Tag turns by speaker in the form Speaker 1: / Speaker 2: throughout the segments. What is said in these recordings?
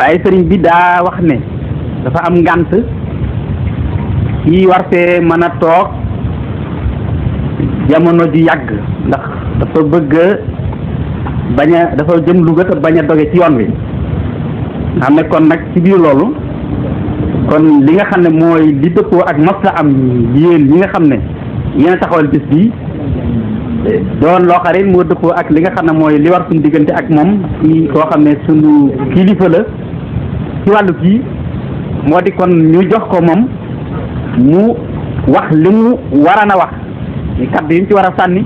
Speaker 1: waaye sëriñ bi daa wax ne dafa am ngànt kii war fee mën a toog jamono ji yàgg ndax dafa bëgg dafa jëm Louga te bañ a doge ci yoon wi nga xam ne kon nag ci biir loolu kon li nga xam ne mooy li dëppoo ak mas la am yéen yi nga xam ne yéen a taxawal bis bi doon loo xarit moo dëppoo ak li nga xam ne mooy li war suñu diggante ak moom ci koo xam ne suñu kilifa la ci wàllu kii moo di kon ñu jox ko moom mu wax li mu war a wax ni kaddu yi mu ci war a sànni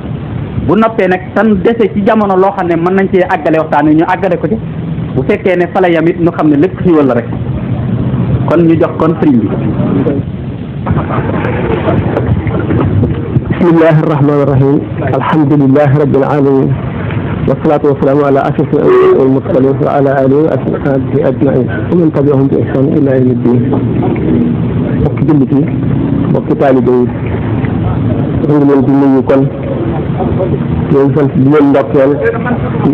Speaker 1: bu noppee nag tan dese ci jamono loo xam ne mën nañ cee àggale waxtaan wi ñu àggale ko ci bu fekkee ne fa la yam it ñu xam ne lépp xiiwal la rek kon ñu jox kon sëriñ bi.
Speaker 2: bismillahi arrahmani irrahim alhamdulilahi rabbil alamin wasalaatu wasalaamu ala ashraf al mursalin wa ala alihi wa ashabihi ajmain wa man tabiahum bi ihsan ila yawmi ddin mbokki jullit yi mbokki taalibe yi ñu ngi leen di nuyu kon ñooy sant di leen ndokkeel ci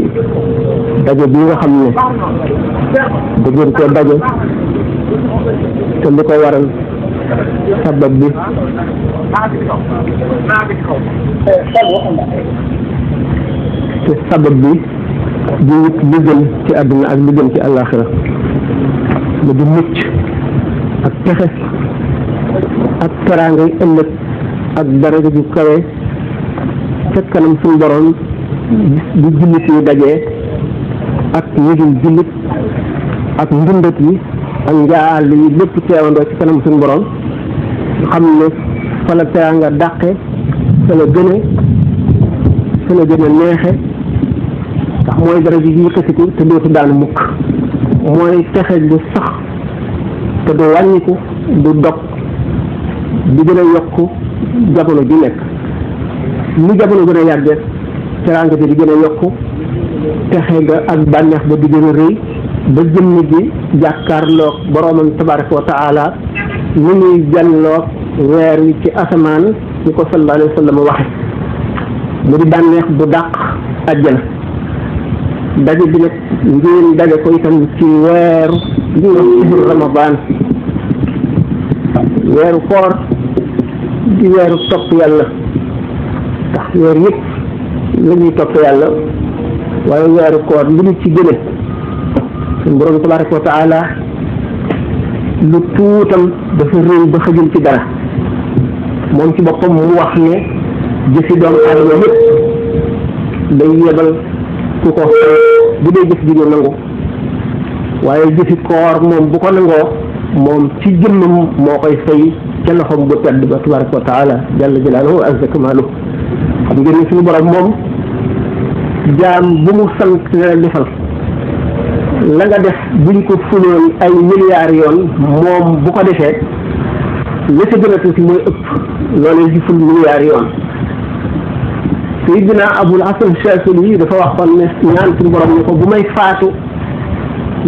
Speaker 2: daje bi nga xam ne dëggeen koo daje te li ko waral sabab bi te sabab bi di wut li gën ci àdduna ak li gën ci àllaaxira mu di mucc ak texe ak teraangay ëllëg ak daraja ju kawe ca kanam suñu borom di jullit yi dajee ak ñi dul jullit ak ndundat yi ak njaal yi lépp teewandoo ci kanam suñu borom nga xam ne fa la teraanga dàqe fa la gëne fa la gën a neexe ndax mooy daraja ji yëkkatiku te dootu daanu mukk mooy texe du sax te du wàññiku du dog di gën a yokku jamono ju nekk lu jamono gën a yàgge teraanga ji di gën a yokku texe ga ak bànneex ba di gën a rëy ba jëmm ji jàkkaarloog boroomam tabaraka wa taala ni muy jàlloog weer wi ci asamaan ni ko sallallahu alayhi wa sallam waxe mu di bànneex bu dàq àjjana daje bi nag ngeen daje ko itam ci weeru li ñuy wax shahru ramadan weeru koor di weeru topp yàlla ndax weer yëpp la ñuy topp yàlla waaye weeru koor li ñu ci gëne suñu borom tabaraka wa taala lu tuutam dafa rëy ba xëjul ci dara moom ci boppam mu wax ne jëfi doomu aadama yëpp day yebal ku ko bu dee jëf ji ñu nangu waaye jëfi koor moom bu ko nangoo moom ci jëmmam moo koy fay ca loxoom bu tedd ba tabaraka wa taala jalla jalaaluhu wa azza kamaaluhu xam ngeen ni suñu borom moom jaam bu mu sant la defal la nga def buñ ko fuloon ay milliards yoon moom bu ko defee la ca gën a tuuti mooy ëpp loolee di ful milliards yoon Sayyidina Abul Hasan Shaazili dafa waxoon ne ñaan suñu borom ne ko bu may faatu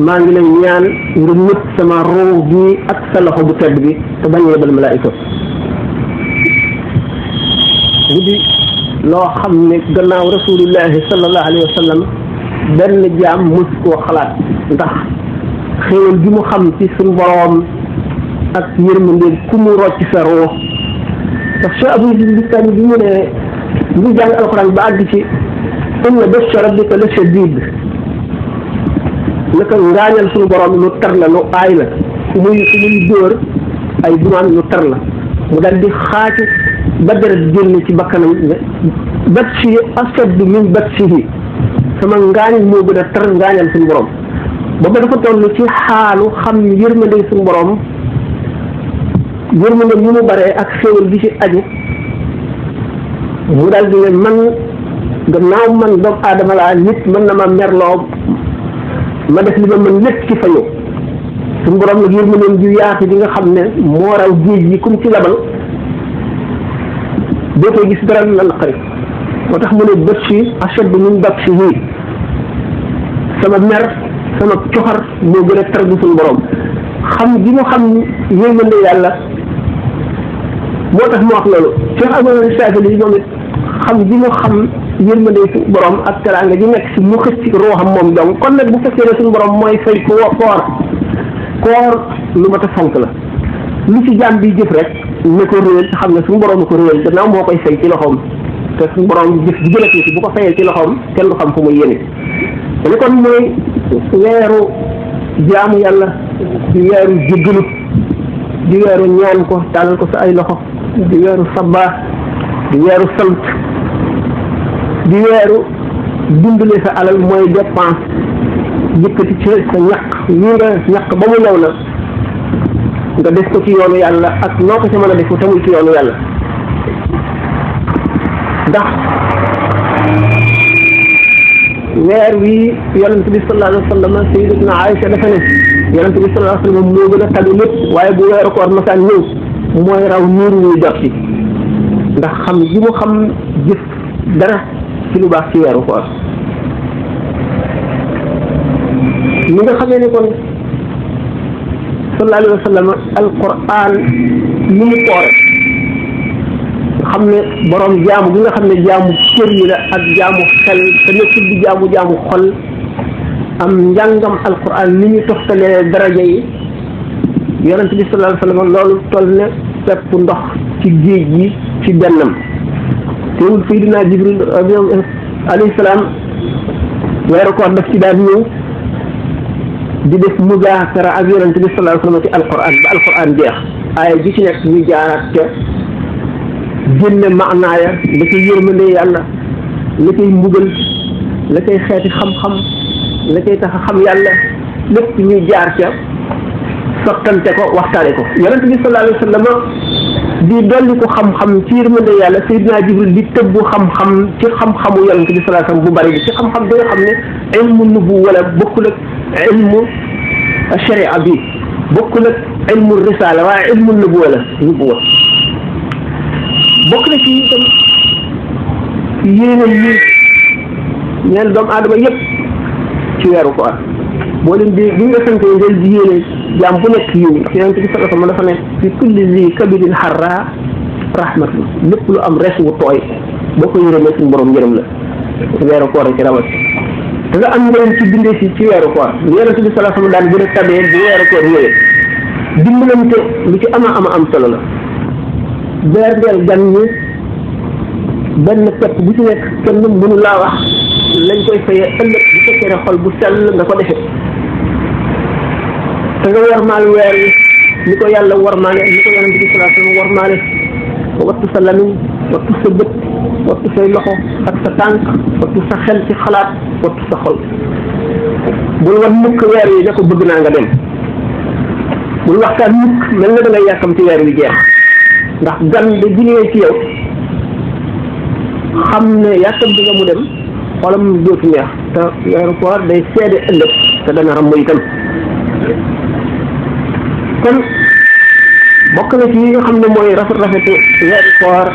Speaker 2: maa ngi lay ñaan nga ñëpp sama roo gi ak sa loxo bu tedd bi te bañ yebal malaayika mu di loo xam ne gannaaw rasulillahi sallallahu alayhi wa sallam benn jaam mës koo xalaat ndax xéewal gi mu xam ci suñu boroom ak yërmande ku mu rocc sa roo ndax Cheikh Abou Yazid Bistami bi mu ne ñu jàng alxuraan ba àgg ci inna bashsha rabbika la shadiid naka ngaañal suñu boroom lu tar la lu aay la fu muy dóor ay dumaan lu tar la mu dal di xaacu ba deret génn ci bakkanam ne batshi ashaddu min batshihi sama ngaañ moo gën a tar ngaañal suñu borom booba dafa toll ci xaalu xam yërmande suñu borom yërmande ni mu baree ak xéewal gi ci aju mu daal di ne man gannaaw man doomu aadama laa nit mën na ma merloo ma def li ma mën lépp ci fayu suñu borom nag yërmandeem ju yaatu gi nga xam ne moo raw géej yi kum ci labal doo koy gis dara la naqari moo tax mu ne bët si ashaddu min batshihi sama mer sama coxar moo gën a tar bu suñu borom xam gi mu xam yërmande yàlla moo tax mu wax loolu Cheikh Abou Yazid Shaazili moom it xam gi mu xam yërmande suñu borom ak teraanga ji nekk si mu xëcc ci ruuxam moom donc kon nag bu fekkee ne suñu borom mooy fay ku koor lu mat a fonk la lu ci jaam bi jëf rek na ko réel te xam ne suñu borom ko réel gannaaw moo koy fay ci loxoom te suñu borom jëf ji gën a tuuti bu ko fayee ci loxoom kenn du xam fu muy yéene te kon mooy weeru jaamu yàlla di weeru jéggalu di weeru ñaan ko tàllal ko sa ay loxo di weeru sabaa di weeru sant di weeru dundale sa alal mooy dépense yëkkati ci sa ñaq lii nga ñaq ba mu ñëw la nga def ko ci yoonu yàlla ak noo ko ci mën a def te muy ci yoonu yàlla ndax weer wi yonent bi sallallahu alayhi wa sallam sayyidatuna Aïcha dafa ne yonent bi sallallahu alayhi wa sallam moo gën a tàgg lépp waaye bu weeru koor masaan ñëw mooy raw niir ñuy jot ci ndax xam gi mu xam jëf dara ci lu baax ci weeru koor li nga xamee ne kon sallallahu alayhi wa sallam alquran ni mu koore xam ne borom jaamu gi nga xam ne jaamu cër yi la ak jaamu xel te nekkul di jaamu xol am njàngam alquran ni ñu toftalee daraja yi yonent bi sallallahu alayhi wa sallam loolu toll ne pepp ndox ci géej gi ci bennam teewul Seydina Jibril alayhi salaam weeru koor daf ci daan ñëw di def muzaakara ak yonent bi sallallahu alayhi wa sallam ci alquran ba alquran jeex aaya ji ci nekk ñu jaaraat ca génne maanaaya la koy yërmande yàlla la koy mbugal la koy xeeti xam-xam la koy tax a xam yàlla lépp ñu jaar ca sottante ko waxtaane ko yonent bi sallallahu alayhi wa sallam di dolli ko xam-xam ci yërmande yàlla Seydina Jibril di tëbbu xam-xam ci xam-xamu yonent bi sallallahu alayhi wa sallam bu bari bi ci xam-xam bi nga xam ne ilmu nubu wala bokkul ak ilmu sharia bi bokkul ak ilmu risala waaye ilmu nubu wala nubuwa bokk na ci itam yéene yi ñeen doomu aadama yëpp ci weeru koor boo leen di bi nga sante ngeen di yéene jaam bu nekk yiw ndax yonent bi sallallahu alayhi wa sallam dafa ne fi kulli zi kabidin harra rahmatu lépp lu am res wu tooy boo ko yërëmee suñu borom yërëm la weeru koor ci rawat te nga am njëriñ ci bindee si ci weeru koor yonent bi sallallahu alayhi wa sallam daan gën a tabee bu weeru koor ñëwee dimbalante lu ci am solo la beerdeel gan ñi benn pepp bu ci nekk kenn mënu laa wax lañ koy fayee ëllëg bu fekkee ne xol bu sell nga ko defee te nga warmaal weer wi ni ko yàlla warmaale ni ko yonent bi sallallahu alayhi wasallam warmaale wattu sa lamiñ wattu sa bët wattu say loxo ak sa tànk wattu sa xel ci xalaat wattu sa xol bul wan mukk weer wi ne ko bëgg naa nga dem bul waxtaan mukk mel na da ngay yàkkam ci weer wi jeex ndax gan de bu ñëwee ci yow xam ne yàkkam bi nga mu dem xolam dootu neex te weeru koor day seede ëllëg te dana ram itam kon bokk na ci yi nga xam ne mooy rafetu weeru koor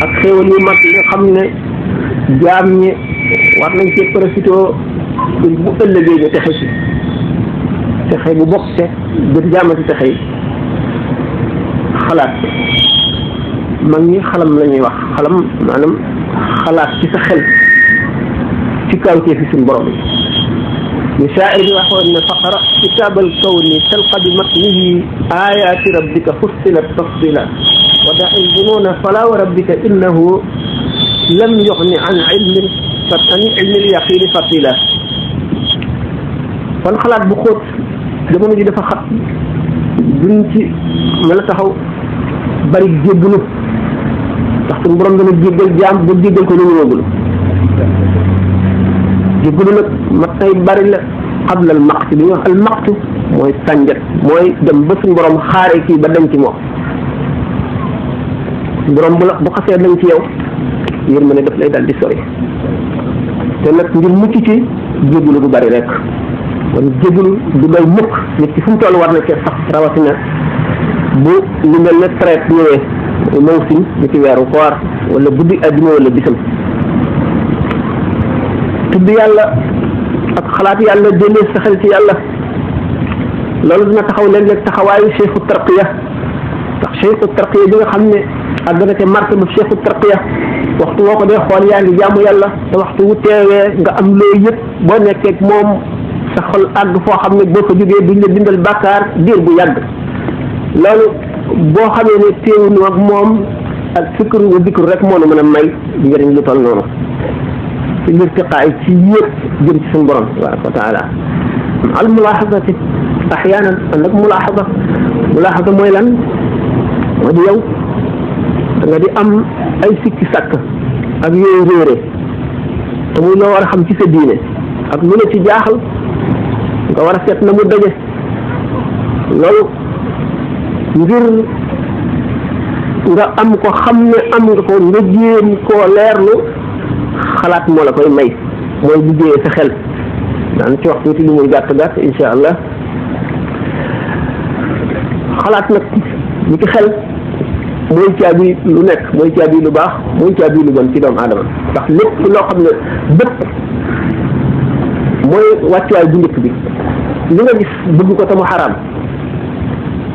Speaker 2: ak xéewal yu mag yi nga xam ne jaam ñi war nañ ci profité bu ëllëgee ñu texe ci texe bu bokk te gën jaamati texe yi xalaat mag ñi xalam la ñuy wax xalam maanaam xalaat ci sa xel ci kawtee fi suñu borom yi shaa'ir bi waxoon ne faqra kitaabal kawni talqa bi matnihi ayaati rabbika fussilat tafsila wa da'i zunuuna fala wa rabbika innahu lam yughni an ilmin an ilmi al-yaqini fatila kon xalaat bu xóot jamono ji dafa xat duñ ci mën a taxaw bari jéggalu ndax suñu borom dana jéggal jaam ba jéggal ko lu ñu wóogul jéggalu nag mat nay bari la qabla al maqtu li ñuy wax al maqtu mooy sànjat mooy dem ba suñu borom xaaree kii ba dem ci moom suñu borom bu xasee dañ ci yow yërmande daf lay dal di sori te nag ngir mucc ci jéggalu du bari rek kon jéggalu du doy mukk nit ki fu mu toll war na cee sax rawatina bu lu mel ne traite ñëwee mawsim ni ci weeru koor wala guddi àjjuma wala bisam tudd yàlla ak xalaat yàlla delloo sa xel ci yàlla loolu dina taxaw léeg-léeg taxawaayu cheikhu tarqiya ndax cheikhu tarqiya bi nga xam ne àgg na ca martaba cheikhu tarqiya waxtu woo ko dee xool yaa ngi jaamu yàlla te waxtu wu teewee nga am loo yëpp boo nekkee ak moom sa xol àgg foo xam ne boo fa jógee duñ la bindal bàkkaar diir bu yàgg loolu boo xamee ne teewuñu ak moom ak fikru wa dikru rek moo nu mën a may njëriñ lu toll noonu ci lirtiqaay ci yéeg jëm ci suñu borom tabaraka wa taala al mulaaxasati axyaanan ànd ak mulaaxasa mooy lan moo di yow da nga di am ay sikki sàkk ak yooyu réere te muy loo war a xam ci sa diine ak lu la ci jaaxal nga war a seet na mu daje loolu ngir nga am ko xam ne am nga ko nga jéem koo leerlu xalaat moo la koy may mooy liggéeyee sa xel daan ci wax tuuti li muy gàtt gàtt insha allah xalaat nag li ci xel mooy caabi lu nekk mooy caabi lu baax mooy caabi lu bon ci doomu aadama ndax lépp loo xam ne bët mooy wàccuwaay bu njëkk bi li nga gis bëgg ko te mu xaraam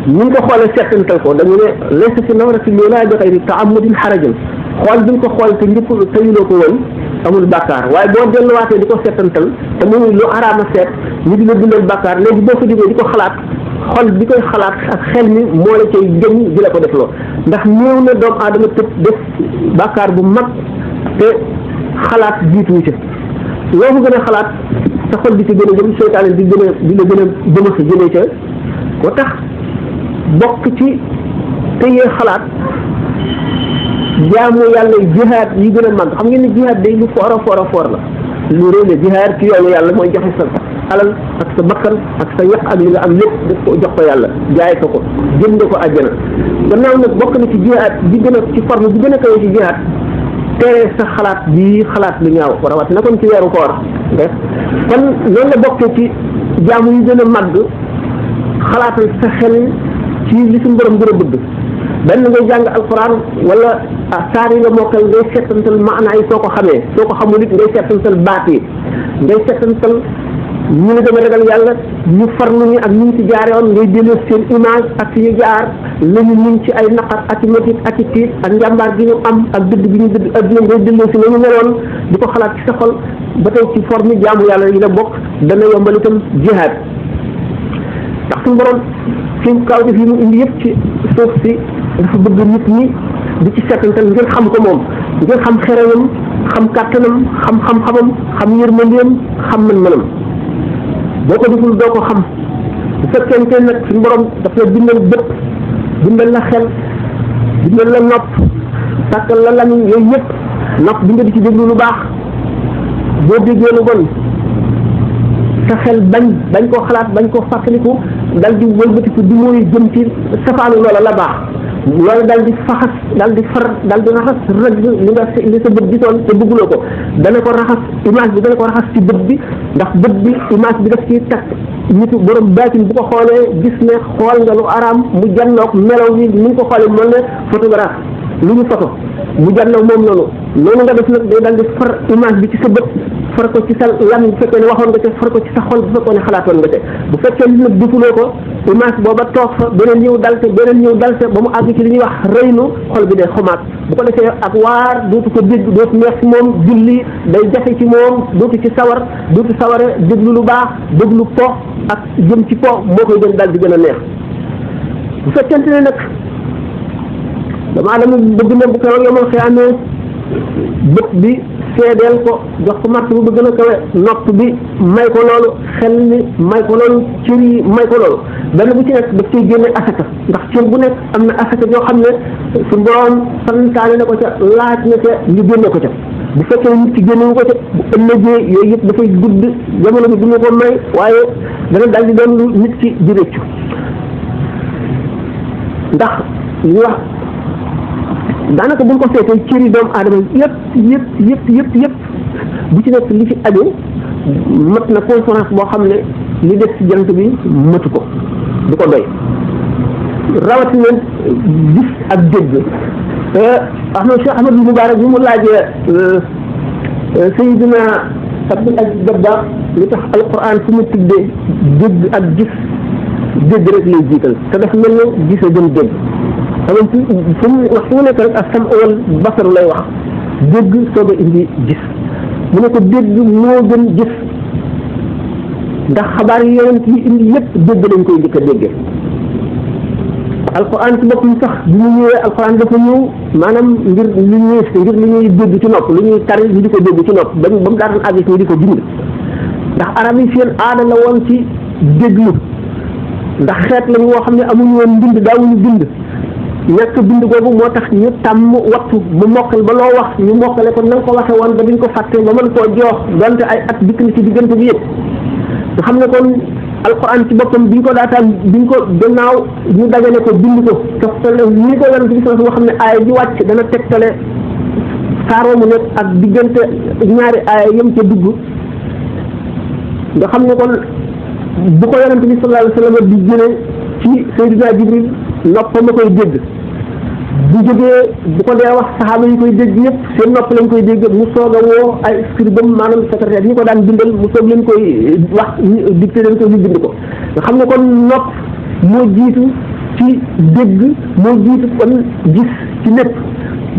Speaker 2: ni nga ko xoolee seetantal ko dañu ne laysa fi nawrati lilaa bi xayri taamudin xarajin xool bi nga ko xool te njëkk teyuloo ko woon amul bàkkaar waaye boo delluwaatee di ko seetantal te muy lu araama seet ñu di la bindal bàkkaar léegi boo fa jógee di ko xalaat xol bi koy xalaat ak xel mi moo la cay gën di la ko def loo ndax néew na doomu aadama tëb def bàkkaar bu mag te xalaat jiituwu ci loo ko gën a xalaat sa xol bi ci gën a jëm seytaane di la gën a jëma sa jëlee ca ko tax bokk ci téyee xalaat jaamu yàlla jihaad yi gën a mag xam ngeen ne jihaad day lu foor a foor la lu réy la jihaad ci yoonu yàlla mooy joxe sa alal ak sa bakkan ak sa yàq ak li nga am lépp daf ko jox ko yàlla jaay ko jënd ko àjjana gannaaw nag bokk na ci jihaad bi gën a ci forme bi gën a kawe ci jihaad tere sa xalaat bi xalaat lu ñaaw rawatina kon ci weeru koor def kon loolu la bokkee ci jaamu yu gën a màgg xalaatal sa xel ci li suñu borom gën a bëgg benn ngay jàng alquran wala saar yi nga mokkal ngay settantal maanaa yi soo ko xamee soo ko xamul it ngay settantal baat yi ngay settantal ñu ne dama ragal yàlla ñu farlu ñi ak ñu ci jaare woon ngay delloo seen image ak yi jaar lañu muñ ci ay naqar ak i métit ak i tiit ak njàmbaar gi ñu am ak dëdd bi ñu dëdd adduna ngay delloo si lañu meloon di ko xalaat ci sa xol ba tey ci forme jaamu yàlla yi la bokk dana yombal itam jihaad ndax suñu borom fi kaw def yi mu indi yëpp ci suuf si dafa bëgg nit ñi di ci settantal ngir xam ko moom ngir xam xereñam xam kàttanam xam xam-xamam xam yërmandeem xam mën-mënam boo ko deful doo ko xam bu fekkente nag suñu borom daf la bindal bët bindal la xel bindal la nopp sàkkal la lamiñ yooyu yëpp nopp bi nga di ci déglu lu baax boo déggee lu bon sa xel bañ koo xalaat bañ koo fàttaliku dal di wëlbatiku di mooy jëm ci safaanu loola la baax loolu dal di faxas dal di far dal di raxas rëgg li sa bët gisoon te bëgguloo ko dana ko raxas image bi dana ko raxas ci bët bi ndax bët bi image bi daf ciy takk nitu borom baatin bu ko xoolee gis ne xool nga lu araam mu janloog melaw yi ni nga ko xoolee mel ne photographe lu ñu photo mu janloog moom noonu nga def nag day dal di far image bi ci sa bët far ko ci sa lam bu fekkee ne waxoon nga ca far ko ci sa xol bu fekkee ne xalaatoon nga ca bu fekkee li nag defuloo ko image booba toog fa beneen ñëw dal te ba mu àgg ci li ñuy wax rëynu xol bi day xomaat bu ko defee ak waar dootu ko dégg dootu neex ci moom julli day jafe ci moom dootu ci sawar dootu saware déglu lu baax déglu po ak jëm ci po moo koy gën dal di gën a neex bu fekkente ne nag damaa dama bëgg na bu keroog yomal xiyaamee bët bi seedeel ko jox ko martaba bu gën a kawe nopp bi may ko loolu xel mi may ko loolu cër yi may ko loolu benn bu ci nekk daf ciy génne asaka ndax cër bu nekk am na asaka yoo xam ne su borom santaane na ko ca laaj na ca ñu génne ko ca bu fekkee nit ci génne ko ca bu ëllëgee yooyu yëpp dafay gudd jamono bi du ñu ko may waaye dana daal di doon lu nit ki di rëccu ndax ñu wax daanaka bu ñu ko seetee cëri doomu aadama yëpp bu ci nekk li ci aju mat na conférence boo xam ne li des ci jant bi matu ko du ko doy rawatina gis ak dégg Cheikh Ahmadou Moubarak bi mu laajee Seydina Abdul Aziz Dabakh li tax alquran fu mu tuddee dégg ak gis dégg rek lay jiital te daf mel ne gis a gën dégg xam fu mu nekk rek ak sam wal basaru lay wax dégg soog a indi gis mu ne ko dégg moo gën gis ndax xabaar yi yonent yi indi yépp dégg lañ koy njëkk a déggee alquran ci boppam sax bi mu ñëwee alquran dafa ñëw maanaam ngir lu ñuy dégg ci nopp lu ñuy tari ñu di ko dégg ci nopp ba mu daataan àgg ñu di ko bind ndax arab yi seen aada la woon ci déglu ndax xeet lañu woo xam ne amuñu woon mbind daawuñu bind ñàkk bind googu moo tax ñu tàmm wattu mu mokkal ba loo wax ñu mokkale ko na nga ko waxe woon ba duñ ko fàtte ba mën koo joox donte ay at dikk na ci diggante bi yëpp nga xam ne kon alquran ci boppam biñ ko daataan biñ ko gannaaw ñu dajale ko bind ko toftale ni ko yonent bi sallallahu alayhi wasallam nga xam ne aaya ji wàcc dana tegtale saaroo mu nekk ak diggante ñaari aaya yëm ca dugg nga xam ne kon bu ko yonent bi sallallahu alayhi wasallam di jëlee ci Seydina Jibril noppam a koy dégg bu jógee bu ko dee wax saxaaba yi koy dégg yëpp seen nopp lañ koy dégg mu soog a woo ay scribam maanaam secrétaire ñi ko daan bindal mu soog leen koy wax dicté leen ko ñu bind ko nga xam ne kon nopp moo jiitu ci dégg moo jiitu kon gis ci lépp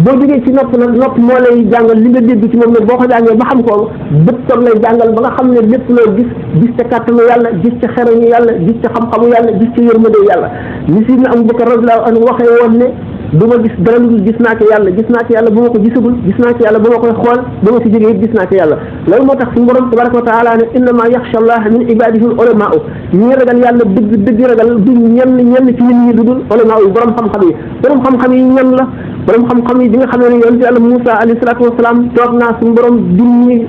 Speaker 2: boo jógee ci nopp nag nopp moo lay jàngal li nga dégg ci moom nag boo ko jàngee ba xam ko bët toog lay jàngal ba nga xam ne lépp loo gis ca kàttanu yàlla gis ca xerañu yàlla gis ca xam-xamu yàlla gis ca yërmande yàlla ni si na Abubakar radiyallahu anhu waxee woon ne du ma gis dara lu dul gis naa ci yàlla bu ma ko gisagul gis naa ci yàlla bu ma koy xool ba ma si jógee it gis naa ci yàlla loolu moo tax suñu borom tabaraka wa taala ne innama yaxsha allah min ibadihi al ulama ñi ragal yàlla dëgg ragal du ñenn ci nit ñi lu dul ulama yi borom xam-xam yi ñan la borom xam-xam yi di nga xam ne yonent yàlla Moussa alayhi salaatu wasalaam toog naa suñu borom junni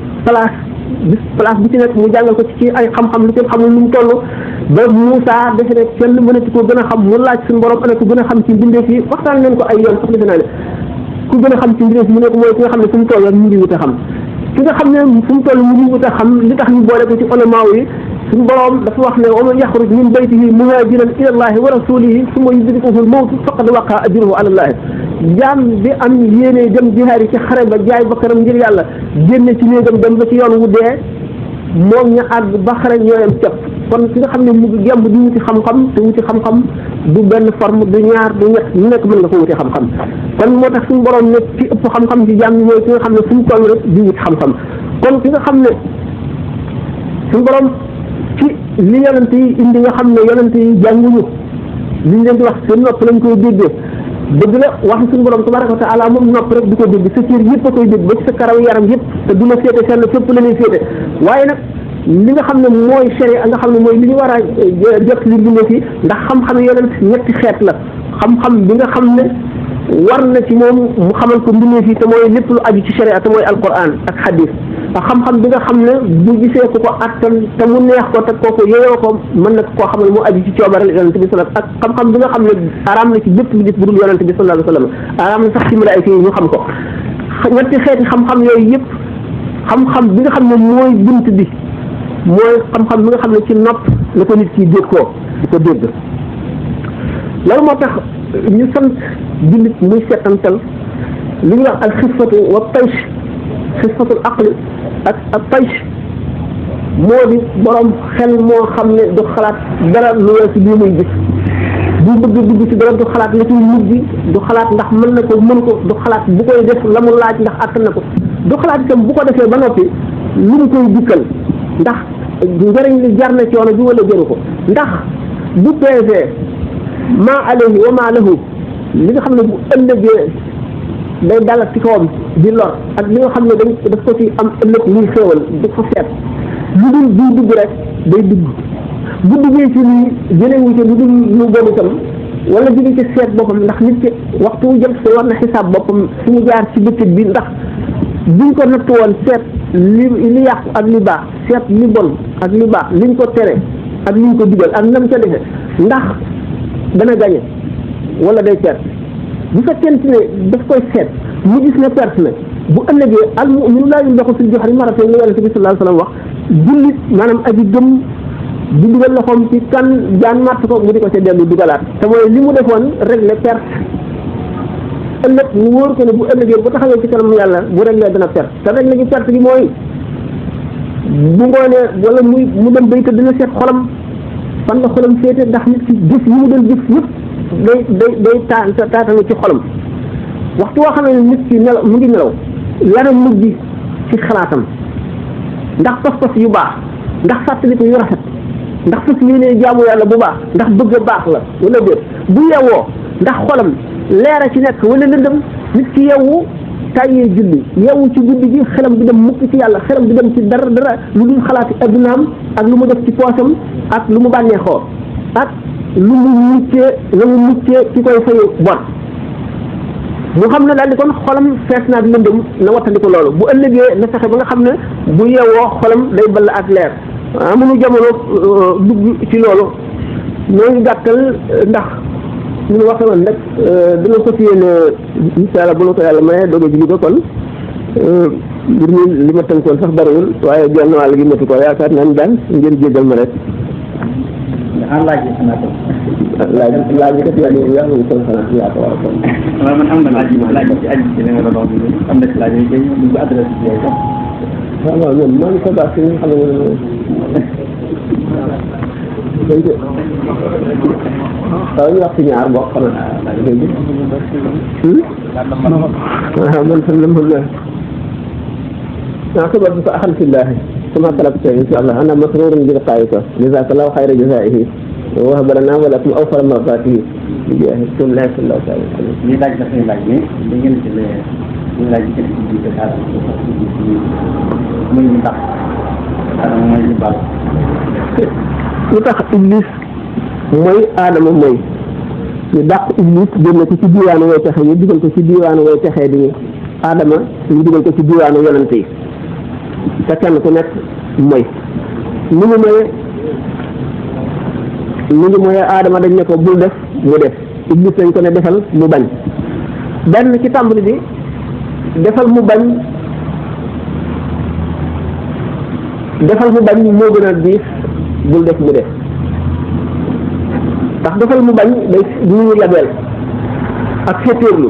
Speaker 2: place bu ci nekk mu jàngal ko ci ay xam-xam lu kenn xamul nu mu toll ba Moussa defe ne kenn mënati ko gën a xam mu laaj suñu borom ana ko gën a xam ci mbindeef yi waxtaan leen ko ay yoon sax defe naa ne ku gën a xam ci mbindeef mu ne ko mooy ki nga xam ne fu mu toll mu ngi wut a xam ki nga xam ne fu mu toll mu ngi wut a xam li tax ñu boole ko ci ulama yi suñu borom dafa wax ne wa man yaxruj min baytihi muhajiran ila allahi wa rasulihi summa yudrikuhu al-mawtu faqad waqa ajruhu ala allahi jaam bi am yéene dem jihaar yi ci xare ba jaay bakkanam ngir yàlla génne ci néegam dem ba ci yoon wu dee moom ña àgg ba xare ñooyam cap kon ki nga xam ne mu ngi gemb di wuti xam-xam te wuti xam-xam du benn forme du ñaar du ñett ñu nekk mën nga ko wuti xam-xam kon moo tax suñu borom ne ci ëpp xam-xam ci jaam ñi mooy ki nga xam ne fu mu toll rek di wuti xam-xam kon ki nga xam ne suñu borom ci li yonent yi indi nga xam ne yonent yi jànguñu li ñu leen di wax seen nopp lañ koy déggee dëgg la wax suñu borom tabaraka wa taala moom nopp rek du ko dégg sa cër yëpp a koy dégg ba ci sa karaw yaram yëpp te du la féete fenn fépp la lay féete waaye nag li nga xam ne mooy sharia nga xam ne mooy li ñu war a jot li bindee fi ndax xam-xam yonent ñetti xeet la xam-xam bi nga xam ne war na ci moom mu xamal ko mbindee fi te mooy lépp lu aju ci sharia te mooy alquran ak hadis xam-xam bi nga xam ne bu gisee ku ko attan te mu neex ko te kooku yeyoo ko mën na koo xamal mu aju ci coobareel yonent bi sallallahu ak xam-xam bi nga xam ne araam na ci bépp bi bu dul yonent bi sallallahu alayhi wa sallam araam na sax ci malaayika yi ñu xam ko ñetti xeeti xam-xam yooyu yëpp xam-xam bi nga xam ne mooy bunt bi mooy xam-xam bi nga xam ne ci nopp la ko nit ki dégg koo di ko dégg loolu moo tax ñu sant jullit muy settantal li ñuy wax al xifatu wa taysh xisfatul aqli ak taysh moo di borom xel moo xam ne du xalaat dara lu weesu bii muy gis bu bëgg dugg ci dara du xalaat la ciy mujj du xalaat ndax mën na ko mën ko du xalaat bu koy def la mu laaj ndax àttan na ko du xalaat itam bu ko defee ba noppi lu mu koy dikkal ndax njëriñ li jar na coono bi wala jëru ko ndax bu peesee maa alayhi wa maa lahu li nga xam ne bu ëllëgee day dalat ci kawam di lor ak li nga xam ne daf ko ci am ëllëg muy xéewal du ko seet lu dul buy dugg rek day dugg bu duggee ci lii jëlee wu ci lu dul lu bon itam wala jóge ci seet boppam ndax nit ki waxtu wu jëm si war na xisaab boppam fi mu jaar ci bëccëg bi ndax buñ ko natt woon seet li yàqu ak li baax seet li bon ak li baax liñ ko tere ak liñ ko digal ak nam ca defe ndax dana gañe wala day perte bu fekkente ne daf koy seet mu gis ne perte na bu ëllëgee al mu'minu laa yunbaqu fil juhri marratayn la yonent bi sallallahu alayhi wa sallam wax jullit maanaam aji gëm di dugal loxoom ci kan jaan màtt ko mu di ko ca dellu dugalaat te mooy li mu defoon réglé perte ëllëg mu wóor ko ne bu ëllëgee bu taxawee ci kanam yàlla bu réglé dana perte te réglé gi perte gi mooy bu ngoonee wala mu dem bay te dina seet xolam fan la xolam féete ndax nit ki gis yi mu doon gis yëpp day taatanu ci xolam waxtu woo xam ne nit ki nelaw mu ngi nelaw lana mujj ci xalaatam ndax pas-pas yu baax ndax fàttaliku yu rafet ndax fas yéene jaamu yàlla bu baax ndax bëgg a baax la wala déet bu yeewoo ndax xolam leer a ci nekk wala lëndëm nit ki yeewu tàyyee julli yeewu ci guddi gi xelam bi dem mukk ci yàlla xelam bi dem ci dara lu dul xalaati addunaam ak lu mu def ci poosam ak lu mu bànneexoo ak lu mu muccee ci koy fayu bon mu xam ne daal di kon xolam fees na ak lëndëm na wattandiku loolu bu ëllëgee na fexe ba nga xam ne bu yeewoo xolam day ball ak leer amuñu jamono dugg ci loolu ñoo ngi gàttal ndax ñu waxe woon rek dina ko fi yéene incha allah bu la ko yàlla maye doge ji li ko kon mbir mi li ma tënkoon sax bariwul waaye genn wàll gi matu ko yaakaar naa ni daal ngeen jéggal ma rek
Speaker 1: laaj yi xanaa ko
Speaker 2: laaj yi kat yaa ngi kon xanaa yaa ko war a kon
Speaker 1: waaw man am na laaj ci aju ci li nga doon wax am na ci laaj yi ñu ko adressé ci yow sax
Speaker 2: waaw ñoom maa ngi ko baax si nga xam ne waaw ñu wax ci ñaar bokk xam na man tam la mën naa xabar bi ko axal fillahi kama talabta insha allah ana masrurun bi liqaa'ika jazakallahu xayra jazaa'ihi wa wahaba lana wa lakum awfara mardaatihi bi jaahi rasulillahi sallallahu alayhi wa sallam
Speaker 1: lii laaj dafay laaj ne da ngeen ci ñu laaj ci ci biir xaaral muy ñu tax xaaral mooy li baax
Speaker 2: lu tax iblis mooy aadama mooy ñu dàq iblis génne ko ci diwaanu way texe ñu dugal ko ci diwaanu way texee di ñu aadama ñu dugal ko ci diwaanu yonante yi te kenn ku nekk mooy ni ngi mooyee aadama dañ ne ko bul def mu def iblis lañ ko ne defal mu bañ benn ci tàmbali bi defal mu bañ moo gën a diis bul def mu def ndax defal mu bañ day ñu yabeel ak féetéerlu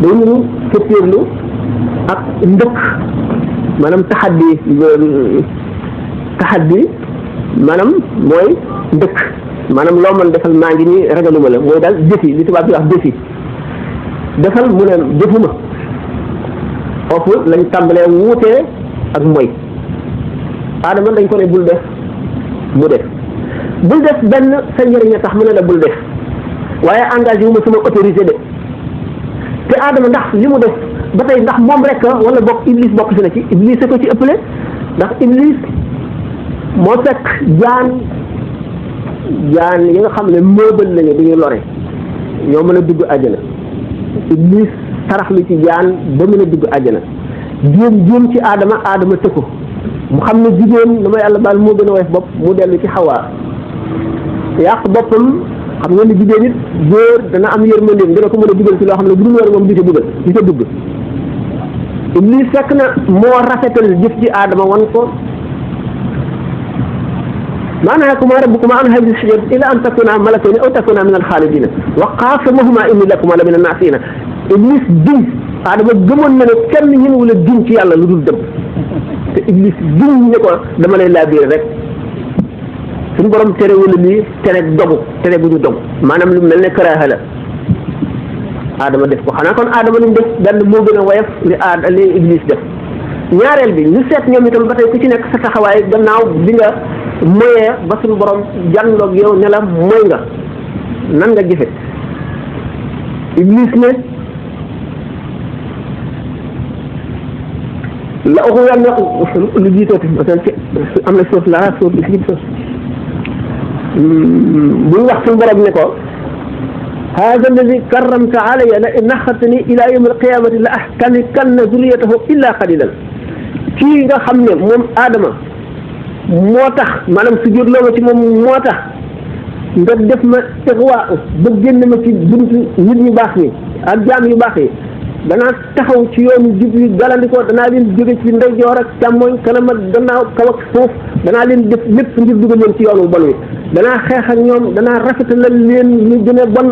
Speaker 2: day ñu féetéerlu ak ndëkk maanaam taxaddi maanaam mooy ndëkk maanaam loo mën defal maa ngi nii ragaluma la mooy daal défi li tubaab bi wax défi defal mu ne defuma foofu lañ tàmbalee wuutee ak mooy aadama dañ ko ne bul def mu def bul def benn sa njëriñ a tax mu ne la bul def waaye engagé wu ma sama autorisé de te aadama ndax li mu def ba tey ndax moom rek wala bokk iblis bokk si na ci iblis a ko ci ëppale ndax iblis moo fekk jaan yi nga xam ne mëbal lañu duñu lore ñoo mën a dugg àjjana iblis tarax lu ci jaan ba mën a dugg àjjana jéem ci aadama tëkku mu xam ne jigéen dama yàlla baal moo gën a woyof bopp mu dellu ci xawaa yàq boppam xam nga ni jigéen it góor dana am yërmandeem dana ko mën a dugal ci loo xam ne bu dul woon moom du ca dugg iblis fekk na moo rafetal jëf ci aadama wan ko maa nahaakumaa rabbukumaa an haadihi shajarati illaa an takuunaa malakayni aw takuunaa mina al-xaalidiina wa qaasamahumaa innii lakumaa la mina naasihiina iblis diñ aadama gëmoon na ne kenn ñemewul a diñ ci yàlla lu dul dëgg te iblis diñ ne ko dama lay laabiire rek suñu borom tere wala lii tere bu ñu dogu maanaam lu mel ne karaaha la aadama def ko xanaa kon aadama lu mu def benn moo gën a woyof li iblis def ñaareel bi ñu seet ñoom itam ba tey ku ci nekk sa taxawaay gannaaw bi nga moyee ba suñu borom jànloog yow ne la mooy nga nan nga jëfe iblis ne la waxu yàlla lu jiitooti am na suuf la suuf li si suuf bu wax suñu borom ne ko hada alladi karramta alayya la in axartani ila yawm alqiyamati la ahtanikanna zurriyatahu illa qalilan kii nga xam ne moom aadama moo tax maanaam su jur loo ma ci moom moo tax nga def ma ixwaa ba génn ma ci buntu nit ñu baax ñi ak jaam yu baax yi danaa taxaw ci yoonu jub yi galandikoo danaa leen jóge ci ndeyjoor ak càmmoñ kanam ak gannaaw kaw ak suuf danaa leen def lépp ngir dugal leen ci yoonu bon wi danaa xeex ak ñoom danaa rafetalal leen lu gën a bon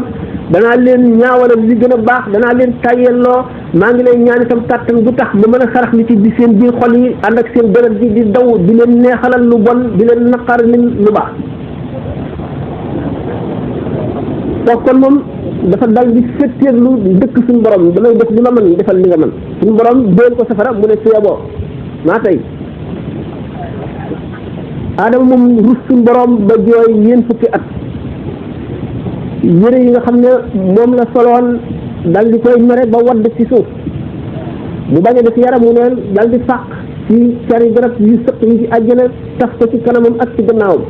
Speaker 2: danaa leen ñaawalal li gën a baax danaa leen tàyyelloo maa ngi lay ñaan itam kàttan bu tax ma mën a sarax li ci di seen biir xol yi ànd ak seen deret ji di daw di leen neexalal lu bon di leen naqar lu baax donc kon moom dafa dal di féttéerlu dëkk suñu borom damay def li ma mën defal li nga mën suñu borom déel ko safara mu ne suyaboo maa tey Adama moom rus suñu borom ba jooy ñeent fukki at yére yi nga xam ne moom la soloon dal di koy mere ba wadd ci suuf mu bañ a def yaramu neen dal di fàq ci cari garab yu sëq yi ci àjjana taf ko ci kanamam ak ci gannaawam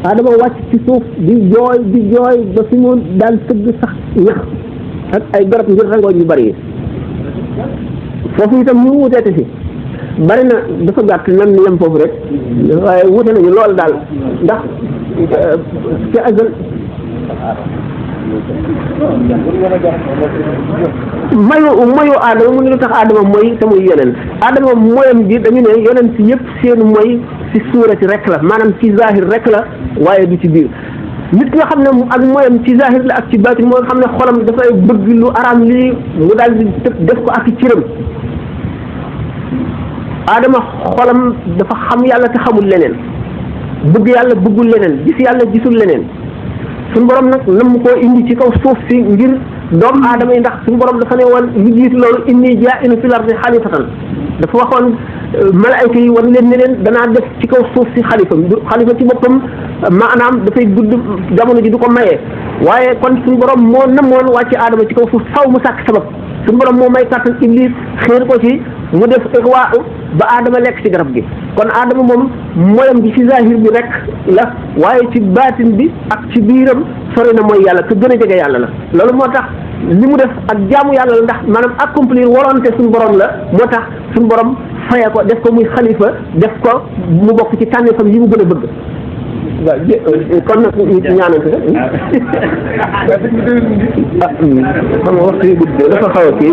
Speaker 2: Adama wàcc ci suuf di jooy ba fi mu daan sëgg sax ñax ak ay garab ngir rangoon yu bari yi foofu itam mu wuteete fi bari na dafa gàtt nan yem foofu rek waaye wute nañu lool daal ndax ci azal mayu Adama mu ne lu tax Adama mooy te muy yonent Adama mooyam bi dañu ne yonent yëpp seenu mooy ci suurati rek la maanaam ci zahir rek la waaye du ci biir nit nga xam ne ak mooyam ci zahir la ak ci baatin moo nga xam ne xolam dafay bëgg lu araam lii mu daal di def ko ak cëram Adama xolam dafa xam yàlla te xamul leneen bëgg yàlla bëggul leneen gis yàlla gisul leneen suñu borom nag nam koo indi ci kaw suuf si ngir doomu aadama yi ndax suñu borom dafa ne woon lu jiitu loolu inni jaa'ilun fil ardi xalifatan dafa waxoon malaayka yi war leen ne leen danaa def ci kaw suuf si xalifa ci boppam maanaam dafay gudd jamono ji du ko mayee waaye kon suñu borom moo namoon wàcce aadama ci kaw suuf faw mu sàkk sabab suñu borom moo may kàttan iblis xéer ko ci mu def iqwa ba aadama lekk ci garab gi kon aadama moom moyam bi ci zahir bi rek la waaye ci baatin bi ak ci biiram sori na mooy yàlla te gën a jege yàlla la loolu moo tax li mu def ak jaamu yàlla la ndax maanaam accomplir volonté suñu borom la moo tax suñu borom faye ko def ko muy xalifa def ko mu bokk ci tànneefam yi mu gën a bëgg waaw kon nag ñu ñaanante xam nga waxtu yi gudd dafa xaw a kii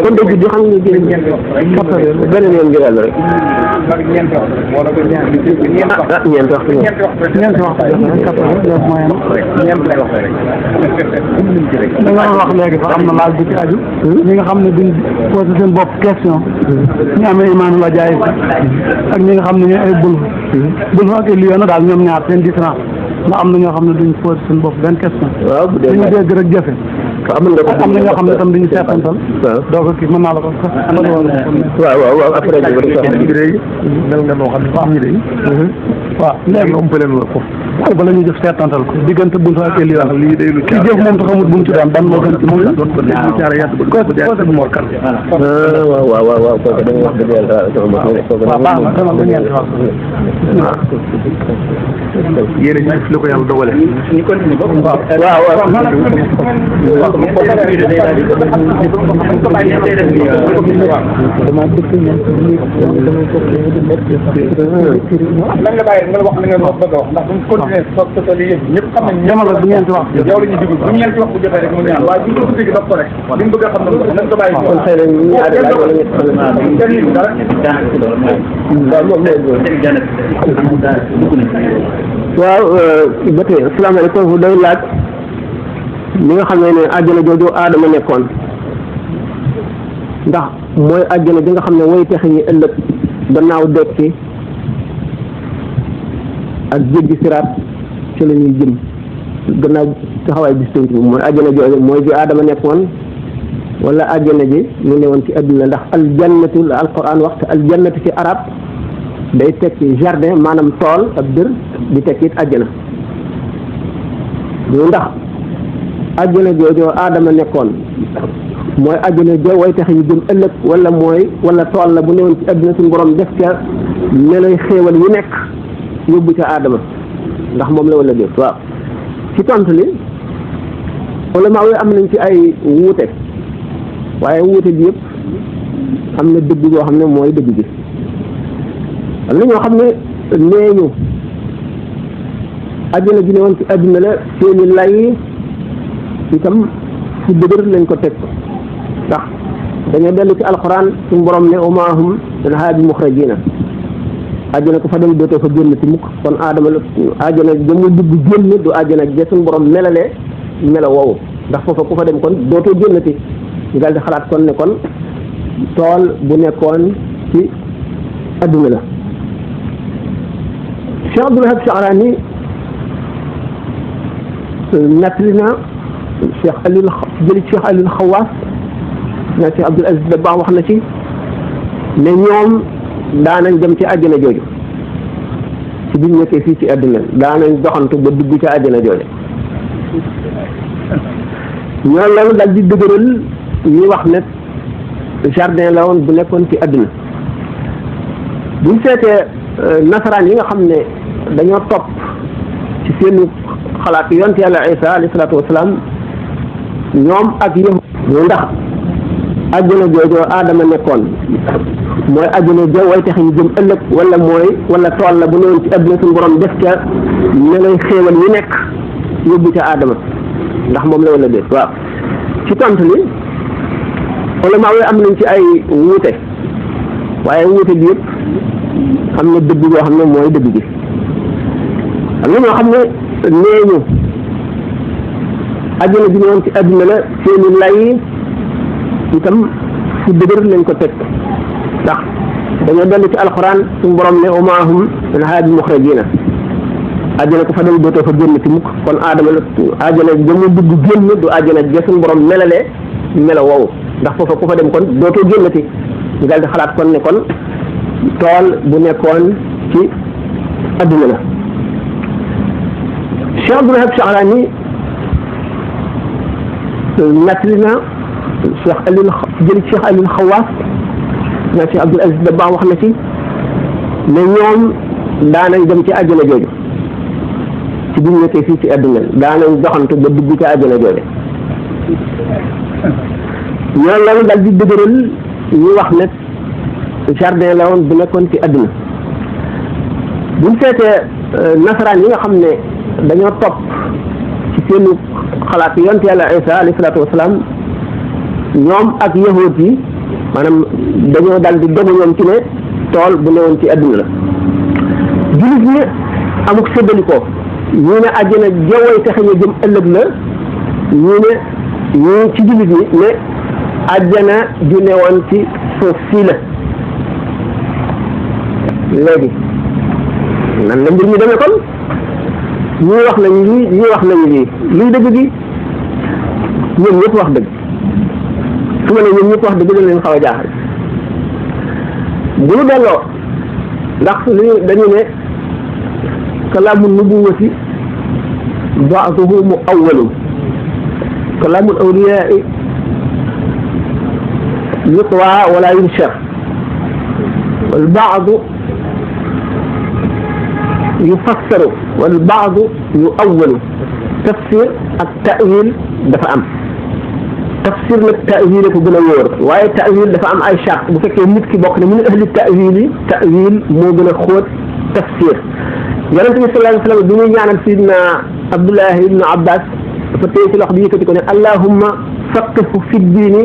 Speaker 2: kon de gudd xam nga beneen yoon ngir yàlla rek ñeenti waxtu
Speaker 3: da nga wax léegi fa am na laaj bu ci aju ñi nga xam ne duñ posé seen bopp question ñu amee imaanu la jaay ak ñi nga xam ne ñooy ay bul ak liyoona daal ñoom ñaar seen différence ndax am na ñoo xam ne duñ posé seen bopp benn question dañu dégg rek jëfe am na ñoo xam ne tam duñu seetantal doo ko kii mën naa la ko
Speaker 2: waaw après mel nga noo xam ne am ñi day
Speaker 3: waaw léegi
Speaker 2: moom pëleen la foofu
Speaker 3: ba la ñuy jëf seetantal ko diggante buntu ak liyoona
Speaker 2: lii day lu
Speaker 3: ci jëf moom te xamut bu mu ci daan ban moo gën ci moom la
Speaker 2: waaw kooku da nga wax dëgg yàlla
Speaker 3: waaw baax na dama ko ñeenti wax
Speaker 2: yéen a ñu la ko yàlla dogale
Speaker 1: ñu continue ba
Speaker 4: lan nga bàyyi nga wax li nga bëgg a wax ndax buñ continuer so li yëpp ñëpp xam nañ
Speaker 3: demal rek bu ñeenti wax
Speaker 4: yow la ñuy déglu bu ñeenti wax bu jotee rek mu ñaan waaye buñ ko dégg daf ko rek li mu bëgg a xam ne nañ ko bàyyi
Speaker 2: kon xëy na ñu ñaari laaj wala
Speaker 4: kenn yi dara
Speaker 2: waaw ba tey asalaamaaleykum foofu day laaj li nga xam ne àjjana jooju aadama nekkoon ndax mooy àjjana bi nga xam ne way texe ñi ëllëg gannaaw dekki ak jéggi siraat ci la ñuy jëm gannaaw taxawaay bis pénc bi mooy àjjana jooju mooy bi aadama nekkoon wala àjjana ji ñu ne woon ci adduna ndax aljannatu la alquran waxte aljannatu ci arab day tekki jardin maanaam tool ab dër di tekki it àjjana ñu ndax àjjana joojoo aadama nekkoon mooy àjjana jo way tax ñu jëm ëllëg wala tool la bu newoon ci adduna suñu borom def ca meloy xéewal yu nekk yóbbu ca aadama ndax moom la wala déet waaw ci tontu li ulama yi am nañ ci ay wuute waaye wuute bi yëpp am na dëgg boo xam ne mooy dëgg bi am na ñoo xam ne nee ñu àjjana ji ne woon ci àdduna la seeni lay itam fu dëgër lañ ko teg ndax dañoo dellu ci alxuraan suñu borom ne wa maa hum minhaa bi muxrajiina àjjana ko fa dem dootoo fa génn ci mukk kon aadama la àjjana jamu dugg génn du àjjana ja suñu borom melalee melo woowu ndax foofa ku fa dem kon dootoo génnati ñu daal di xalaat kon ne kon tool bu nekkoon ci adduna la Cheikh Abdul Wahab Sha'rani nettali na Cheikh Aliou jëli Cheikh Aliou Xawaas na Cheikh Abdul Aziz Dabakh wax na ci ne ñoom daanañ dem ci àjjana jooju ci biñ nekkee fii ci àdduna daanañ doxantu ba dugg ci àjjana jooju ñoo loolu dal di dëgëral ñuy wax ne jardin la woon bu nekkoon ci àdduna buñ seetee nasaraan yi nga xam ne dañoo topp ci seen xalaat yonent yàlla Isa alayhi salaatu wasalaam ñoom ak yahud ñu ndax àjjana joojoo aadama nekkoon mooy àjjana jo way tax ñu jëm ëllëg wala tool la bu newoon ci àdduna suñu borom def ca ne lay xéewal yi nekk yóbbu ca aadama ndax moom la wala déet waaw ci tontu li ulama yi am nañ ci ay wuute waaye wuute bi yëpp am na dëgg boo xam ne mooy dëgg gi am na ñoo xam ne nee ñu àjjana bi ñëwoon ci àdduna la seeni lay itam fu dëgër lañ ko teg ndax dañoo dellu ci alxuraan suñu borom ne wa maa hum minhaa bi muxrajiina àjjana ko fa dem dootoo fa génn ci mukk kon aadama la àjjana jëmu dugg génn du àjjana ja suñu borom melalee melo woowu ndax foofa ku fa dem kon dootoo génnati ñu daal di xalaat kon ne kon tool bu nekkoon ci adduna la Cheikh Abdul Wahab Sha'rani nettali na Cheikh Aliou jëli Cheikh Aliou Xawaas na Cheikh Abdul Aziz Dabakh wax na ci ne ñoom daanañ dem ci àjjana jooju ci biñ nekkee fii ci adduna daanañ doxantu ba dugg ci àjjana jooju ñoo loolu dal di dëgëral ñu wax ne jardin la woon bu nekkoon ci adduna buñ seetee nasaraan yi nga xam ne dañoo topp ci seen xalaat yonent yàlla Isa alayhi salaatu wasalaam ñoom ak yahud yi maanaam dañoo dal di dogu ñoom ci ne tool bu newoon ci adduna la jullit ñi amuk séddalikoo ñii ne àjjana jawway taxe ñu jëm ëllëg la ñii ci jullit ñi ne àjjana ju newoon ci suuf sii la léegi nan la mbir mi demee kon ñii wax nañ lii ñii wax nañ lii luy dëgg gi ñoom ñëpp wax dëgg su ma ne ñoom ñëpp wax dëgg da leen xaw a jaaxal bu ñu delloo ndax li dañu ne kalaamu nubuwati ba'duhu mu'awwalun kalaamu awliyaa يطوى ولا ينشر والبعض يفسر والبعض يؤول تفسير التأويل دفع أم تفسير التأويل كجنا يور وهي التأويل دفع أم أي شرط بفكر نتكي بقنا من أهل التأويل تأويل مو جنا خود تفسير يرنت صلى الله عليه وسلم الدنيا يعني سيدنا عبد الله بن عباس فتيت الأخبية تقول اللهم فقهه في الدين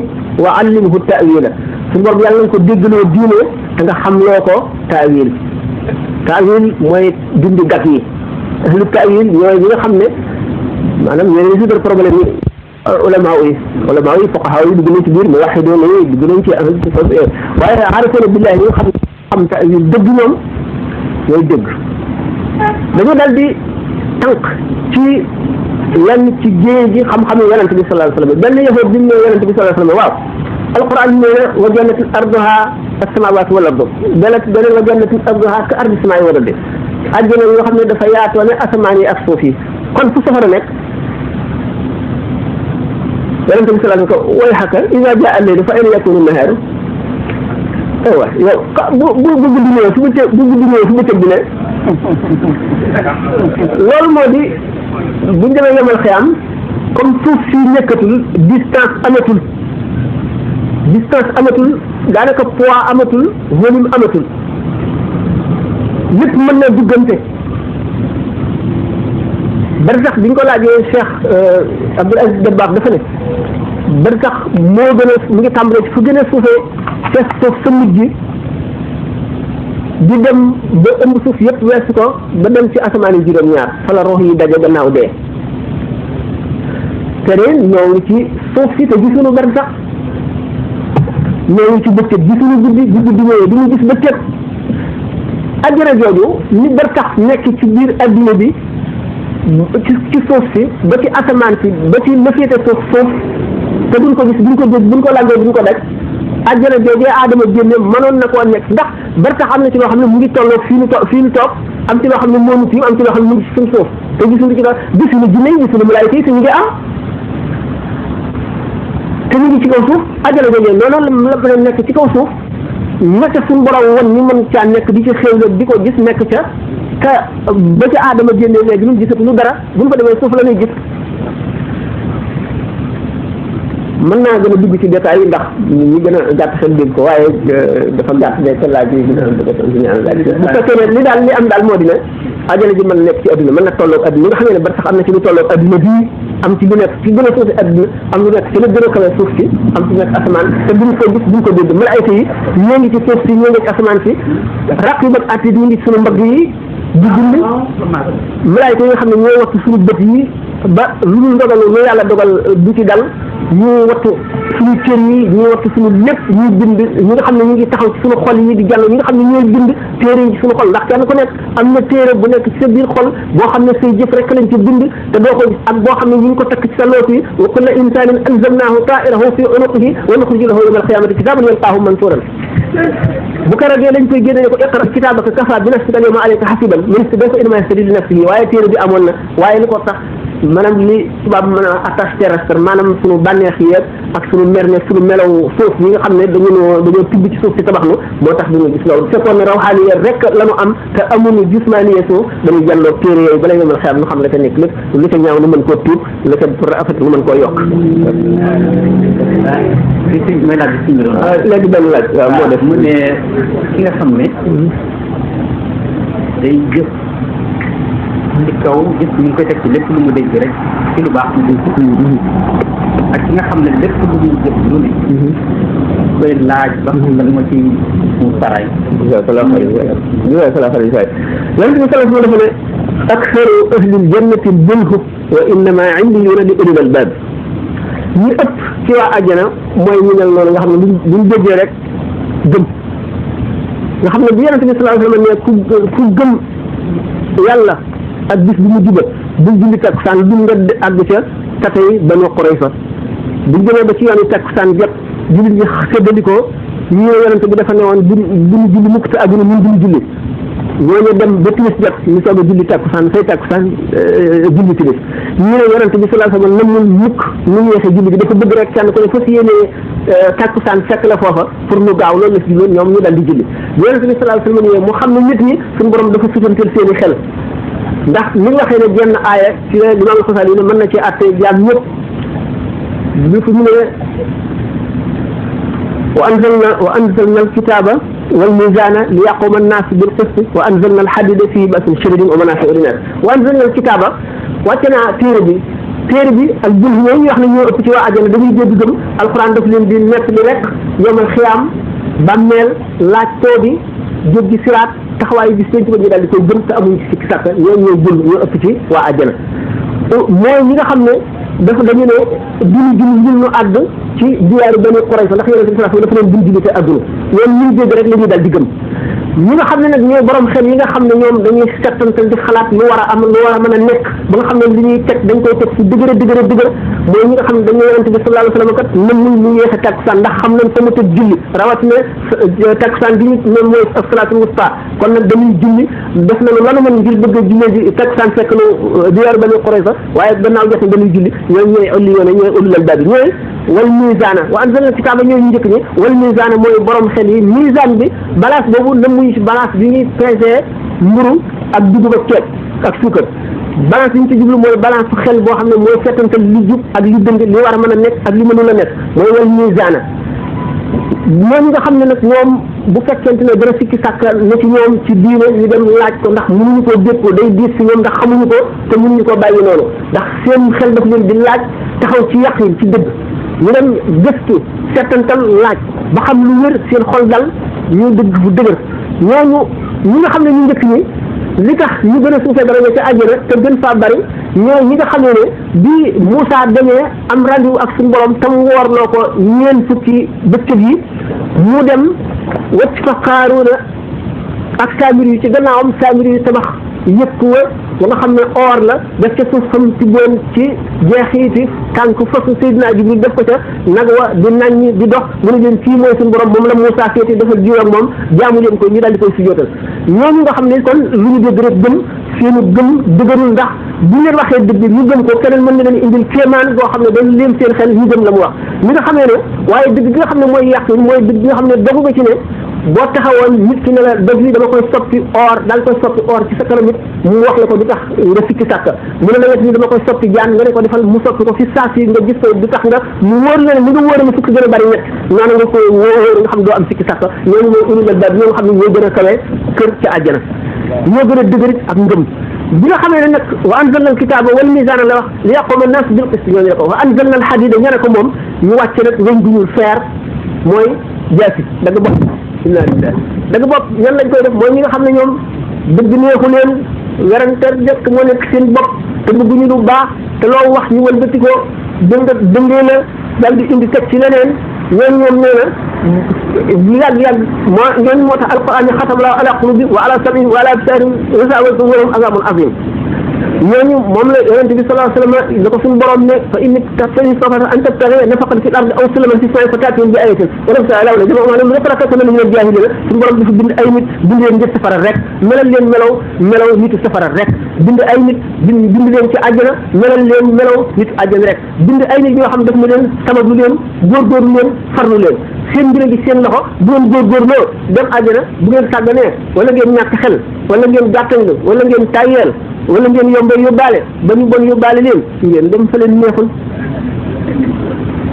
Speaker 2: وعلمه التأويل su bor yàlla nga ko déggloo diine te nga xam loo ko taawil mooy dindi gàtt yi ahlu taawil ñooy ñi nga xam ne maanaam ñooy résoudre problème yi ulama yi fuqaha yi dugg nañ ci biir mu waxidoon yi dugg nañ ci waaye aarifoona billahi ñi nga xam taawil dëgg ñoom ñooy dëgg dañu dal di tànk ci lenn ci géej gi xam-xam yi yonente bi sallallahu alayhi wasallam benn yahud bi ne yonente bi sallallahu alayhi wasallam waaw alquran nee na wa jannatin arduha as-samawati wal ardu beneen wa jannatin arduha ka ardi samaa'i wal ardi àjjana yoo xam ne dafa yaatoo ne asamaan yi ak suuf yi kon fu safara nekk yonente bi sallallahu alayhi wasallam ko wayhaka iza jaa al-laylu fa ayna yakunu an-nahaaru aywa yow bu guddi ñëwee fu bëccëg bi ne loolu moo di buñ demee yemal xiyam comme suuf si nekkatul distance amatul daanaka poids amatul volume amatul lépp mën na duggante bari sax biñ ko laajee Cheikh Abdul Aziz Dabakh dafa ne bari sax moo gën a mu ngi tàmbalee fu gën a suufee te suuf sa mujj di dem ba ëmb suuf yëpp weesu ko ba dem ci asamaan yi juróom-ñaar fa la rox yi daje gannaaw dee te de ñoo ngi ci suuf si te gisuñu bari sax ñoo ngi ci bëccëg gisuñu guddi bu guddi ñëwee du ñu gis bëccëg àjjana jooju ni barsax nekk ci biir adduna bi ci suuf si ba ci asamaan si ba ci lëfeete suuf te duñ ko gis duñ ko dégg buñ ko làngee duñ ko daj àjjana joojee aadama génne mënoon na koo nekk ndax barsax am na ci loo xam ne mu ngi tolloo fii nu toog am ci loo xam ne moomu tiim am ci loo xam ne mu ngi ci suñ suuf te gisuñu ci dara gisuñu jinne yi gisuñu malaayika yi te ñu ngi am te ñu ngi ci kaw suuf àjjana joojee noonu la mën a nekk ci kaw suuf nekk suñu borom won ñu mën caa nekk di ci xéwle di ko gis nekk ca te ba ca aadama génnee léegi ñun gisatu lu dara buñ fa demee suuf la ñuy gis mën naa gën a dugg ci détails yi ndax ñu gën a gàtt xel dégg ko waaye dafa gàtt ne te laaj yi dina laaj bu fekkee ne li daal li am daal moo di ne àjjana ji mën nekk ci adduna mën na tolloog adduna nga xam ne ba sax am na ci lu tolloog adduna bii am ci lu nekk ci gën a suufi adduna am lu nekk ci lu gën a kawe suuf si am ci nekk asamaan te duñ ko gis duñ ko dégg malaayka yi ñoo ngi ci suuf si ñoo ngi ci asamaan si raq yi ak at yi ñu ngi ci suñu mbagg yi di dund malaayka yi nga xam ne ñooy wattu suñu bët yi ba lu dul ndogalu lu yàlla dogal du ci dal ñu wattu suñu cër yi ñu wattu suñu lépp ñuy bind ñi nga xam ne ñu ngi taxaw ci suñu xol yi di jàll ñi nga xam ne ñooy bind téere yi ci suñu xol ndax kenn ku nekk am na téere bu nekk ci sa biir xol boo xam ne say jëf rek lañ ci bind te doo ko gis ak boo xam ne ñu ngi ko takk ci sa loos yi wa kulla insanin alzamnahu ta'irahu fi unuqihi wa nuxriju lahu yawma alqiyamati kitaban yalqaahu mansuran bu ko ragee lañ koy génne ne ko iqra kitaabaka kafaa bi nafsika al-yawma alayka hasiban ministre dañ ko inma yastadi li nafsihi waaye téere bi amoon na waaye li ko tax maanaam li tubaab mën a attache terrestre maanaam suñu bànneex yi ak suñu mer ne suñu melaw suuf yi nga xam ne dañoo tibb ci suuf si tabax nu moo tax duñu gis loolu fekkoon ne rawxaaniya rek la ñu am te amuñu jismaaniya suuf dañuy jàlloo téere yooyu bala yomal xeam nu xam la ca nekk lépp li ca ñaaw nu mën koo tuub li ca rafet nu mën koo yokk
Speaker 1: may laaj bi
Speaker 2: léegi benn laaj waaw moo def
Speaker 1: mu ne ki nga xam ne day jëf ci kaw gis ñu ngi koy teg ci lépp lu mu dégg rek ci lu baax mu ak ki nga xam ne lépp lu muy jëf lu ne koy laaj ba xam lan moo ci mu saray
Speaker 2: yonent bi sallallahu alayhi wa sallam dafa ne aksaru ahlil jannati bunhu wa innama indiyuuna li ulil albaab ñi ëpp ci waa àjjana mooy ñu mel noonu nga xam ne buñ déggee rek gëm nga xam ne bu yonent bi sallallahu alayhi wa sallam ne ku gëm yàlla ak bis bu mu juba buñ julli takkusaan du nga àgg ca tatay Banu Qurayza buñ demee ba ci yoonu takkusaan jot jullit ñi séddalikoo ñu yonent bi dafa ne woon duñu julli mukk te àgguna ñun duñu julli ñooñu dem ba timis jot ñu soog a julli takkusaan fay takkusaan julli timis ñu ne yonent bi sallallahu alayhi wa sallam namul mukk nu ñu yeexee julli bi dafa bëgg rek kenn ko ne fas yéenee takkusaan fekk la foofa pour nu gaaw loolu la si jubloon ñoom ñu dal di julli yonent bi sallallahu alayhi wa sallam mu xam ne nit ñi suñu borom dafa sutantel seeni xel ndax ni nga waxee ne jenn aaya ci Imaam Xasaali yi ne mën na ci àtte jaam ñëpp bi fu mu ne wa anzalna alkitaba wal mizana li yaquma annas bil qist wa anzalna alhadida fihi ba'sun shadidun wa manafi'u linnas wa anzalna alkitaba wàcce naa téere bi ak jël ñooñu ñu wax ne ñoo ëpp ci waa àjjana dañuy dégg gëm alxuraan daf leen di nekk li rek yomal xiyaam bàmmeel laaj too bi jéggi siraat taxawaayu bis penc ba ñu daal di koy gëm te amuñ ci sikki sàkk ñoo ëpp ci waa àjjana mooy ñi nga xam ne dañu ne duñu ñu àgg ci diwaaru Bani Qurayza ndax yonent bi sallallahu alayhi wasallam dafa leen duñu julli te àgguna ñoom ñu dégg rek la ñuy daal di gëm ñi nga xam ne nag ñooy borom xel yi nga xam ne ñoom dañuy settantal di xalaat lu war a mën a nekk ba nga xam ne li ñuy teg dañ koy teg ci dëgër mooy ñi nga xam ne dañu yonent bi sallallahu alayhi wasallam kat mën nañ ñu yeexe takkusaan ndax xam nañ fa mu teg julli rawatina takkusaan bi ñu moom mooy salaatul wusta kon nag dañuy julli def nañu lanu mën ngir bëgg a julli ji takkusaan fekk nu diwaaru Bani Qurayza waaye gannaaw jot dañuy julli ñooy ulli yoone ñooy ulul albaab bi ñooy wal mizaana wa anzalna kitaaba ñooy ñu njëkk ñi wal mizaana mooy borom xel yi mizaan bi balance boobu la muy balance bi ñuy peser mburu ak dugub ak ceeb ak suukar balance bi ñu ci jublu mooy balance xel boo xam ne mooy settantal li jub ak li dëng li war a mën a nekk ak li mënul a nekk mooy wal mizaana ñooñu nga xam ne nag ñoom bu fekkente ne dara sikki sàkk na ci ñoom ci diine ñu dem laaj ko ndax mënuñu koo dékkoo day diis ci ñoom ndax xamuñu ko te mënuñu koo bàyyi noonu ndax seen xel daf leen di laaj taxaw ci yaqin ci dëgg ñu dem gëstu settantal laaj ba xam lu wér seen xol dal ñu dëgg bu dëgër ñooñu ñi nga xam ne ñu njëkk ñi li tax ñu gën a suufee dara ca àjjana te gën faa bari ñooy ñi nga xam ne bi Moussa demee am rendez-vous ak suñu borom tam woorloo ko ñeent fukki bëccëg yi mu dem wacc fa Qaaruuna ak saamir yi ci gannaawam saamir yi tabax yëpp wa ba nga xam ne or la def ca suuf xam ci boon ci jeexiiti tànk fasu Seydina Jibril def ko ca nag wa di naññ di dox mu ne leen kii mooy suñu borom moom la Moussa féete dafa jiw ak moom jaamu leen ko ñu daal di koy sujjóotal ñooñu nga xam ne kon lu ñu dégg rek gëm seenu gëm dëgërul ndax bu leen waxee dëgg ñu gëm ko keneen mën na leen indil kéemaan boo xam ne dañ leen seen xel ñu gëm la mu wax mi nga xamee ne waaye dëgg gi nga xam ne mooy yàq mooy dëgg gi nga xam ne dogu nga ci ne boo taxawoon nit ki ne la dëgg li dama koy soppi or daal koy soppi or ci sa kanam it mu wax la ko du tax nga sikki sàkk mu ne la wet ni dama koy soppi jaan nga ne ko defal mu soppi ko fi saa si nga gis ko du tax nga mu wóor la ne li nga wóor a fukk gën a bari ñett noonu nga ko wóor nga xam doo am sikki sàkk ñooñu mooy ulul albaab ñoo nga xam ne ñoo gën a kawe kër ca àjjana ñoo gën a dëgërit ak ngëm bi nga xamee ne nag wa anzalna al kitaaba wal mizaana la wax li yaquma nas bil qist ñooñu la ko wa anzalna al hadida ña ne ko moom ñu wàcce nag weñ gu ñuul feer mooy jaasi dagg bopp inna lillahi dagg bopp ñan lañ koy def mooy ñi nga xam ne ñoom dëgg neexu leen werante jëkk moo nekk seen bopp te bëgguñu lu baax te loo wax ñu wëlbati ko dëngee la dal di indi teg ci leneen ñoom nee na yàgg ñooñu moo tax alquran xatama Allahu ala qulubi wa ala sam'ihim wa ala absarihim ghishawatun wa lahum azabun azim ñooñu moom la yonent bi sallallahu alayhi wa sallam da ko suñu borom ne fa in istata'ta an tabtaghi nafaqan fil ardi aw sulaman fis samaa'i fata'tihim bi ayatin wa law sha'a Allahu lajama'ahum ala al-hudaa min al-jaahiliina suñu borom dafa bind ay nit bind leen ngir safara rek melal leen melaw nitu safara rek bind ay nit bind leen ci àjjana melal leen melaw nitu àjjana rek bind ay nit ñoo xam daf na leen sabablu leen góorgóorlu leen farlu leen seen mbir gi seen loxo bu ngeen góorgóorloo dem àjjana bu ngeen sàgganee wala ngeen ñàkk xel wala ngeen gàttanlu wala ngeen tàyyeel wala ngeen yombee yóbbaale ba ñu bon yóbbaale leen ngeen dem fa leen neexul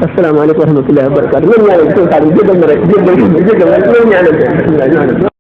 Speaker 2: asalaamaaleykum wa rahmatullahi wa barakatu loolu ñaanal jégal na rek jégal na ñaanal